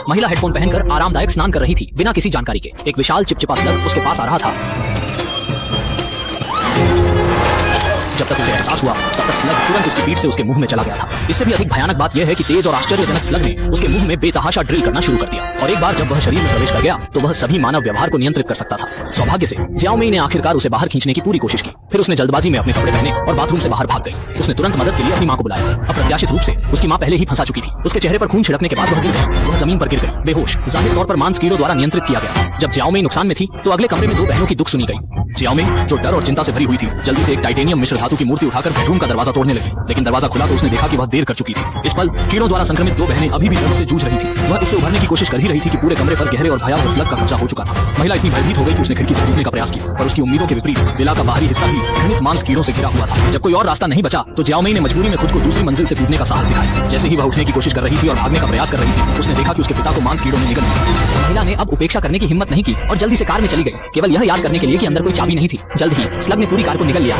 महिला हेडफोन पहनकर आरामदायक स्नान कर रही थी बिना किसी जानकारी के। एक विशाल चिपचिपा स्लग उसके पास आ रहा था। जब तक उसे एहसास हुआ तब तक स्लग तुरंत उसकी पीठ से उसके मुंह में चला गया था। इससे भी अधिक भयानक बात यह है कि तेज और आश्चर्यजनक स्लग ने उसके मुंह में बेतहाशा ड्रिल करना शुरू कर दिया और एक बार जब वह शरीर में प्रवेश कर गया तो वह सभी मानव व्यवहार को नियंत्रित कर सकता था। सौभाग्य से जियाओ मेई ने आखिरकार उसे बाहर खींचने की पूरी कोशिश की। फिर उसने जल्दबाजी में अपने कपड़े पहने और बाथरूम से बाहर भाग गई। उसने तुरंत मदद के लिए अपनी मां को बुलाया। अप्रत्याशित रूप से उसकी मां पहले ही फंसा चुकी थी। उसके चेहरे पर खून छिड़कने के बाद वह गिर गई। वह जमीन पर गिर गई बेहोश। जाहिर तौर पर मांस कीड़ों द्वारा नियंत्रित किया गया। जब जियाओ मेई नुकसान में थी तो अगले कमरे में दो बहनों की दुख सुनी गई। जियाओ मेई जो डर और चिंता से भरी हुई थी जल्दी से एक टाइटेनियम मिश्र धातु की मूर्ति उठाकर बेडरूम का दरवाजा तोड़ने लगी। लेकिन दरवाजा खुला तो उसने देखा कि वह देर कर चुकी थी। इस पल कीड़ों द्वारा संक्रमित दो बहनें अभी भी दर्द से जूझ रही थी। वह इससे उभरने की कोशिश कर ही रही थी कि पूरे कमरे पर गहरे और भयावह स्लग का कब्जा हो चुका था। महिला इतनी भयभीत हो गई कि उसने खिड़की से कूदने का प्रयास किया पर उसकी उम्मीदों के विपरीत विला का बाहरी हिस्सा भी घनित मांस कीड़ों से घिरा हुआ था। जब कोई और रास्ता नहीं बचा तो जियाओ मेई ने मजबूरी में खुद को दूसरी मंजिल से कूदने का साहस दिखाया। जैसे ही वह उठने की कोशिश कर रही थी और भागने का प्रयास कर रही थी उसने देखा कि उसके पिता को मांस कीड़ों ने निगल लिया। महिला ने अब उपेक्षा करने की हिम्मत नहीं की और जल्दी से कार में चली गई, केवल यह याद करने के लिए कि अंदर कोई चाबी नहीं थी। जल्द ही स्लग ने पूरी कार को निगल लिया।